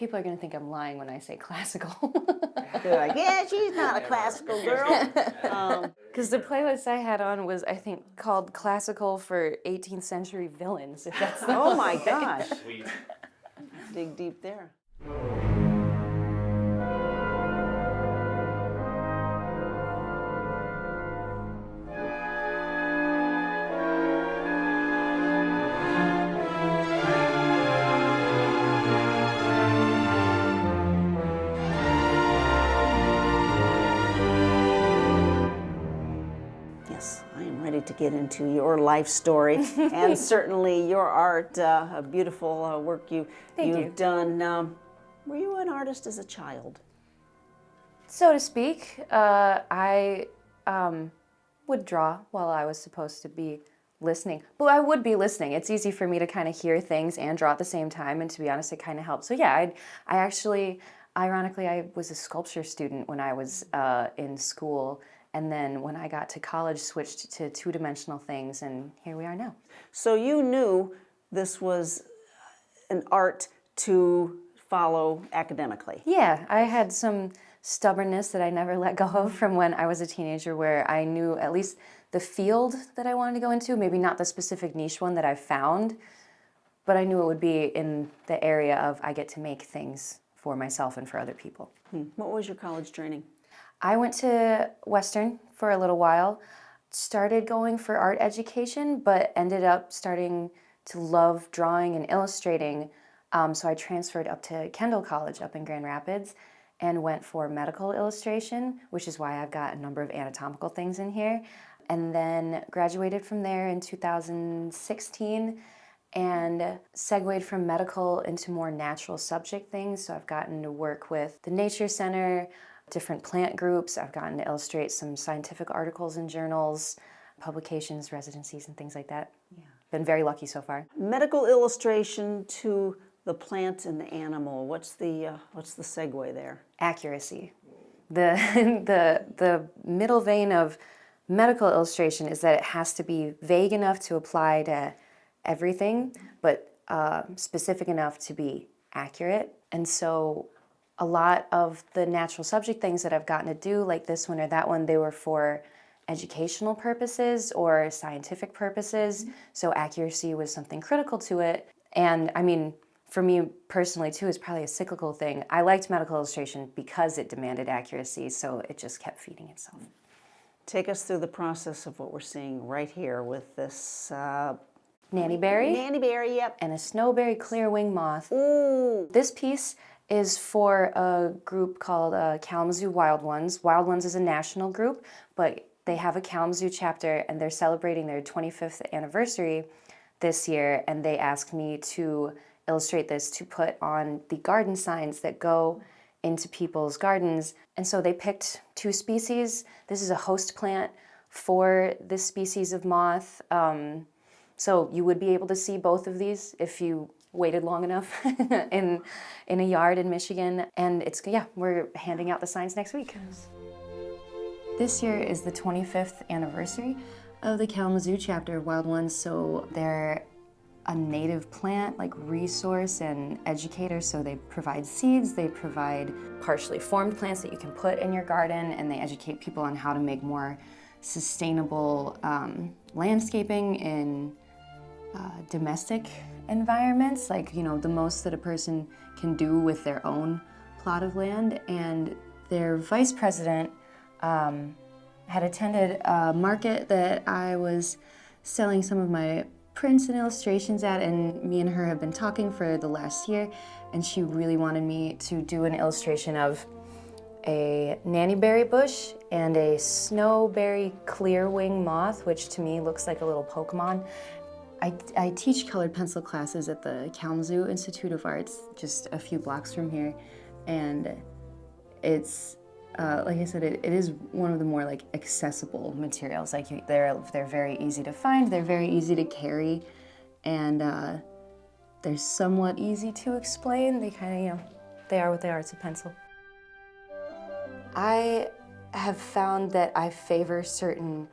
People are going to think I'm lying when I say classical. They're like, yeah, she's not a classical girl. Because the playlist I had on was, I think, called Classical for 18th Century Villains, if that's the Oh my gosh. Sweet. Dig deep there. Yes, I am ready to get into your life story and certainly your art, a beautiful work you've done. Were you an artist as a child? So to speak, I would draw while I was supposed to be listening. But I would be listening. It's easy for me to kind of hear things and draw at the same time, and to be honest, it kind of helps. So yeah, I actually, ironically, I was a sculpture student when I was in school, and then when I got to college, switched to two-dimensional things, and here we are now. So you knew this was an art to follow academically. Yeah, I had some stubbornness that I never let go of from when I was a teenager, where I knew at least the field that I wanted to go into, maybe not the specific niche one that I found, but I knew it would be in the area of I get to make things for myself and for other people. What was your college training? I went to Western for a little while, started going for art education, but ended up starting to love drawing and illustrating. So I transferred up to Kendall College up in Grand Rapids and went for medical illustration, which is why I've got a number of anatomical things in here. And then graduated from there in 2016 and segued from medical into more natural subject things. So I've gotten to work with the Nature Center, different plant groups. I've gotten to illustrate some scientific articles in journals, publications, residencies, and things like that. Yeah. Been very lucky so far. Medical illustration to the plant and the animal. What's the segue there? Accuracy. The middle vein of medical illustration is that it has to be vague enough to apply to everything, but specific enough to be accurate. And so a lot of the natural subject things that I've gotten to do, like this one or that one, they were for educational purposes or scientific purposes. So accuracy was something critical to it. And I mean, for me personally too, is probably a cyclical thing. I liked medical illustration because it demanded accuracy, so it just kept feeding itself. Take us through the process of what we're seeing right here with this Nanny berry. Nanny berry, yep. And a snowberry clear-wing moth. Ooh. This piece is for a group called Kalamazoo Wild Ones. Wild Ones is a national group, but they have a Kalamazoo chapter, and they're celebrating their 25th anniversary this year, and they asked me to illustrate this to put on the garden signs that go into people's gardens. And so they picked two species. This is a host plant for this species of moth. So you would be able to see both of these if you waited long enough in a yard in Michigan. And we're handing out the signs next week. This year is the 25th anniversary of the Kalamazoo chapter of Wild Ones, so they're a native plant like resource and educator. So they provide seeds, they provide partially formed plants that you can put in your garden, and they educate people on how to make more sustainable landscaping in domestic environments, like, the most that a person can do with their own plot of land. And their vice president had attended a market that I was selling some of my prints and illustrations at, and me and her have been talking for the last year, and she really wanted me to do an illustration of a nannyberry bush and a snowberry clear-wing moth, which to me looks like a little Pokemon. I teach colored pencil classes at the Kalamazoo Institute of Arts, just a few blocks from here, and it's like I said, it is one of the more like accessible materials. Like they're very easy to find, they're very easy to carry, and they're somewhat easy to explain. They kind of, they are what they are. It's a pencil. I have found that I favor certain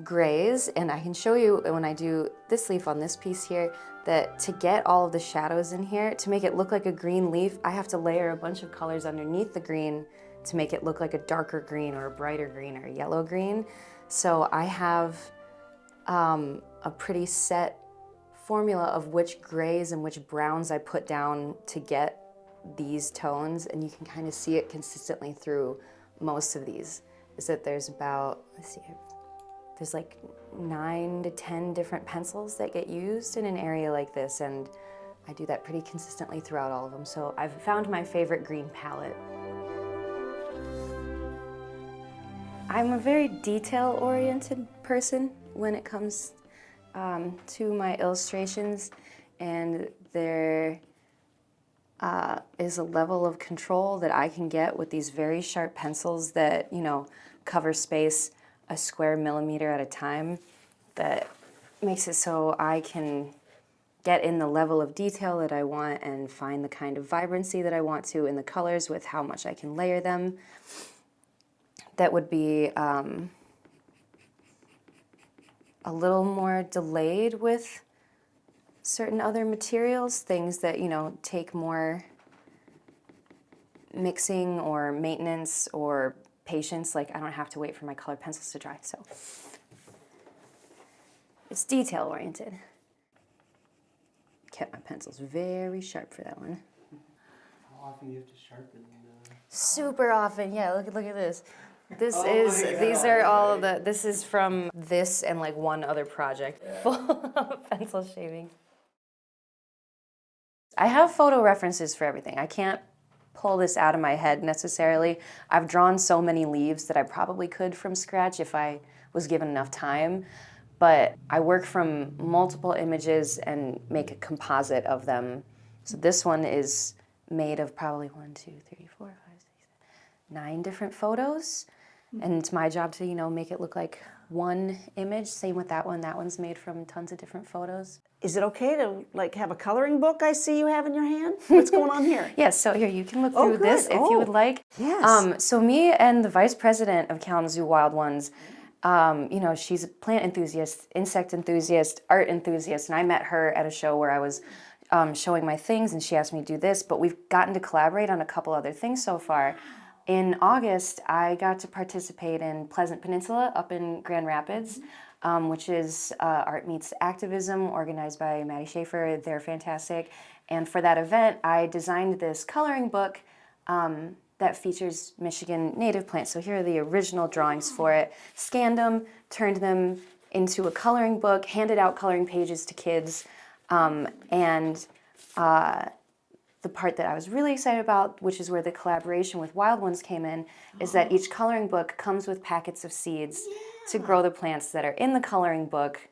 grays, and I can show you when I do this leaf on this piece here that to get all of the shadows in here, to make it look like a green leaf, I have to layer a bunch of colors underneath the green to make it look like a darker green or a brighter green or a yellow green. So I have a pretty set formula of which grays and which browns I put down to get these tones, and you can kind of see it consistently through most of these. Is that there's about, let's see, there's like 9 to 10 different pencils that get used in an area like this, and I do that pretty consistently throughout all of them. So I've found my favorite green palette. I'm a very detail-oriented person when it comes to my illustrations, and there is a level of control that I can get with these very sharp pencils that, you know, cover space a square millimeter at a time, that makes it so I can get in the level of detail that I want and find the kind of vibrancy that I want to in the colors with how much I can layer them. That would be a little more delayed with certain other materials, things that, you know, take more mixing or maintenance or patience. Like, I don't have to wait for my colored pencils to dry, so it's detail oriented. Kept my pencils very sharp for that one. How often do you have to sharpen? Super often, yeah. Look at this. These are all of the. This is from this and like one other project full of pencil shaving. I have photo references for everything. I can't pull this out of my head necessarily. I've drawn so many leaves that I probably could from scratch if I was given enough time. But I work from multiple images and make a composite of them. So this one is made of probably 1, 2, 3, 4, 5, 6, 9 different photos. And it's my job to, you know, make it look like one image. Same with that one. That one's made from tons of different photos. Is it okay to like have a coloring book I see you have in your hand? What's going on here? Yes, so here, you can look through this if you would like. Yes. So me and the vice president of Kalamazoo Wild Ones, you know, she's a plant enthusiast, insect enthusiast, art enthusiast, and I met her at a show where I was showing my things, and she asked me to do this, but we've gotten to collaborate on a couple other things so far. In August, I got to participate in Pleasant Peninsula up in Grand Rapids, which is Art Meets Activism, organized by Maddie Schaefer. They're fantastic. And for that event, I designed this coloring book that features Michigan native plants. So here are the original drawings for it. Scanned them, turned them into a coloring book, handed out coloring pages to kids, and the part that I was really excited about, which is where the collaboration with Wild Ones came in, is that each coloring book comes with packets of seeds to grow the plants that are in the coloring book.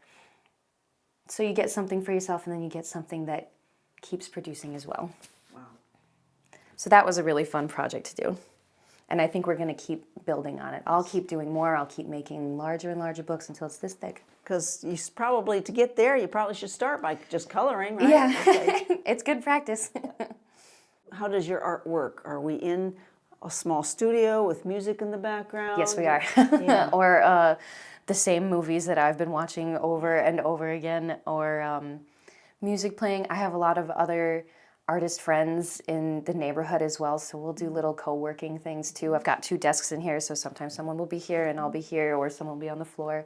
So you get something for yourself, and then you get something that keeps producing as well. Wow. So that was a really fun project to do. And I think we're going to keep building on it. I'll keep doing more. I'll keep making larger and larger books until it's this thick. Because you probably, to get there, you probably should start by just coloring, right? Yeah, Okay. it's good practice. How does your art work? Are we in a small studio with music in the background? Yes, we are. Yeah. Or the same movies that I've been watching over and over again, or music playing. I have a lot of other artist friends in the neighborhood as well, so we'll do little co-working things too. I've got 2 desks in here, so sometimes someone will be here and I'll be here, or someone will be on the floor.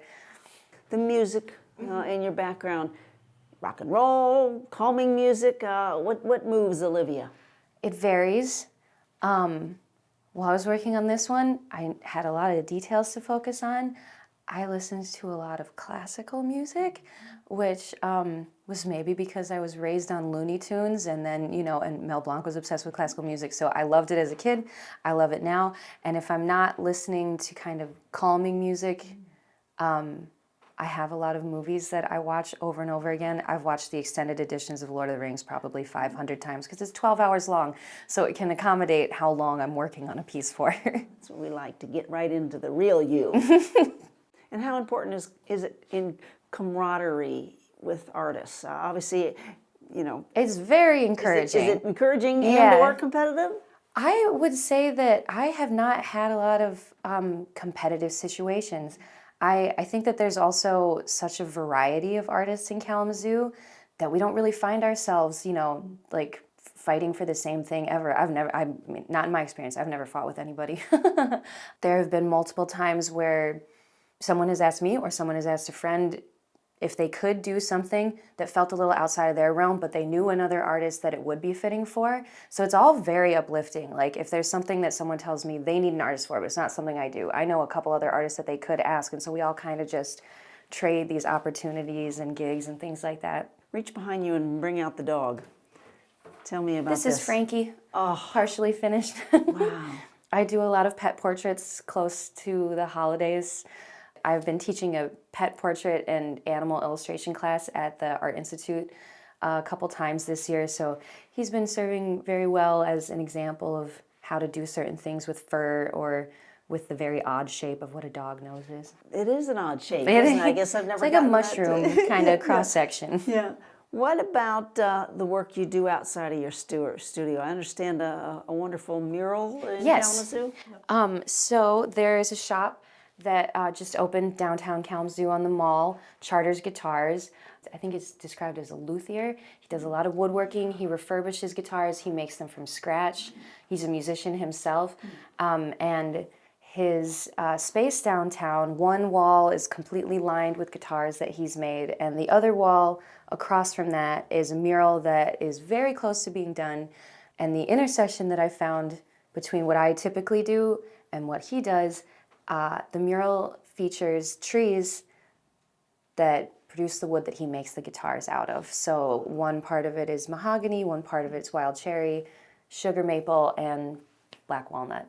The music in your background, rock and roll, calming music, what moves Olivia? It varies. While I was working on this one, I had a lot of details to focus on. I listened to a lot of classical music, which was maybe because I was raised on Looney Tunes, and then, you know, and Mel Blanc was obsessed with classical music, so I loved it as a kid. I love it now. And if I'm not listening to kind of calming music, I have a lot of movies that I watch over and over again. I've watched the extended editions of Lord of the Rings probably 500 times because it's 12 hours long, so it can accommodate how long I'm working on a piece for. That's what we like, to get right into the real you. And how important is it in camaraderie with artists? Obviously, you know. It's very encouraging. Is it encouraging Yeah. and or competitive? I would say that I have not had a lot of competitive situations. I think that there's also such a variety of artists in Kalamazoo that we don't really find ourselves, like fighting for the same thing ever. Not in my experience, I've never fought with anybody. There have been multiple times where someone has asked me or someone has asked a friend if they could do something that felt a little outside of their realm, but they knew another artist that it would be fitting for. So it's all very uplifting. Like if there's something that someone tells me they need an artist for, but it's not something I do, I know a couple other artists that they could ask, and so we all kind of just trade these opportunities and gigs and things like that. Reach behind you and bring out the dog. Tell me about this. This is Frankie, partially finished. Wow. I do a lot of pet portraits close to the holidays. I've been teaching a pet portrait and animal illustration class at the Art Institute a couple times this year, so he's been serving very well as an example of how to do certain things with fur or with the very odd shape of what a dog nose is. It is an odd shape, isn't it? I guess I've never It's like a mushroom kind of cross-section. Yeah. What about the work you do outside of your studio? I understand a wonderful mural in Kalamazoo. So there's a shop that just opened downtown Kalamazoo on the mall, Charters Guitars. I think it's described as a luthier. He does a lot of woodworking. He refurbishes guitars. He makes them from scratch. He's a musician himself. And his space downtown, one wall is completely lined with guitars that he's made, and the other wall across from that is a mural that is very close to being done. And the intersection that I found between what I typically do and what he does, the mural features trees that produce the wood that he makes the guitars out of. So one part of it is mahogany, one part of it's wild cherry, sugar maple, and black walnut.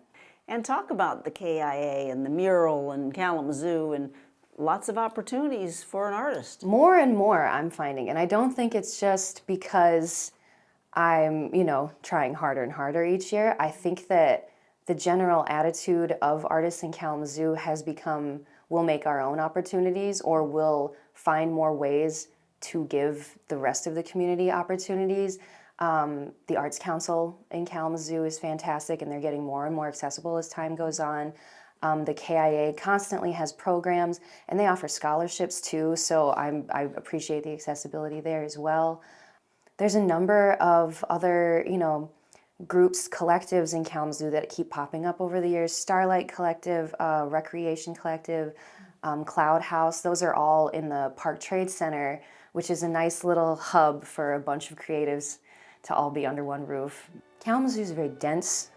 And talk about the KIA and the mural and Kalamazoo and lots of opportunities for an artist. More and more I'm finding, and I don't think it's just because I'm, trying harder and harder each year. I think that the general attitude of artists in Kalamazoo has become, we'll make our own opportunities, or we'll find more ways to give the rest of the community opportunities. The Arts Council in Kalamazoo is fantastic, and they're getting more and more accessible as time goes on. The KIA constantly has programs, and they offer scholarships too, so I appreciate the accessibility there as well. There's a number of other, groups, collectives in Kalamazoo that keep popping up over the years. Starlight Collective, Recreation Collective, Cloud House, those are all in the Park Trade Center, which is a nice little hub for a bunch of creatives to all be under one roof. Kalamazoo is a very dense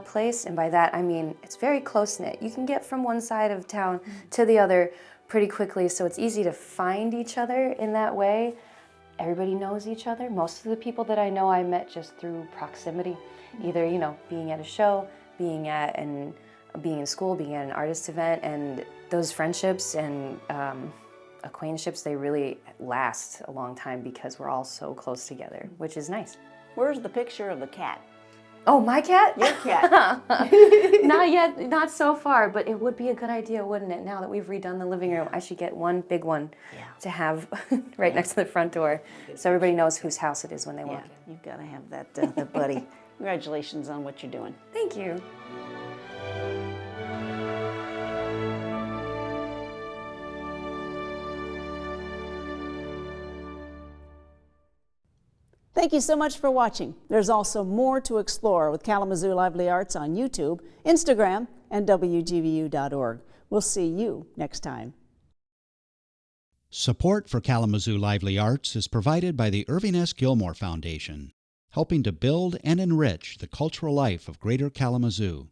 place, and by that I mean it's very close-knit. You can get from one side of town to the other pretty quickly, so it's easy to find each other in that way. Everybody knows each other. Most of the people that I know I met just through proximity, either being at a show, being in school, being at an artist event, and those friendships and acquaintanceships, they really last a long time because we're all so close together, which is nice. Where's the picture of the cat? Oh, my cat? Your cat. Not yet, not so far, but it would be a good idea, wouldn't it? Now that we've redone the living room, I should get one big one to have right next to the front door, so everybody knows whose house it is when they walk in. You've got to have that buddy. Congratulations on what you're doing. Thank you. Thank you so much for watching. There's also more to explore with Kalamazoo Lively Arts on YouTube, Instagram, and WGVU.org. We'll see you next time. Support for Kalamazoo Lively Arts is provided by the Irving S. Gilmore Foundation, helping to build and enrich the cultural life of Greater Kalamazoo.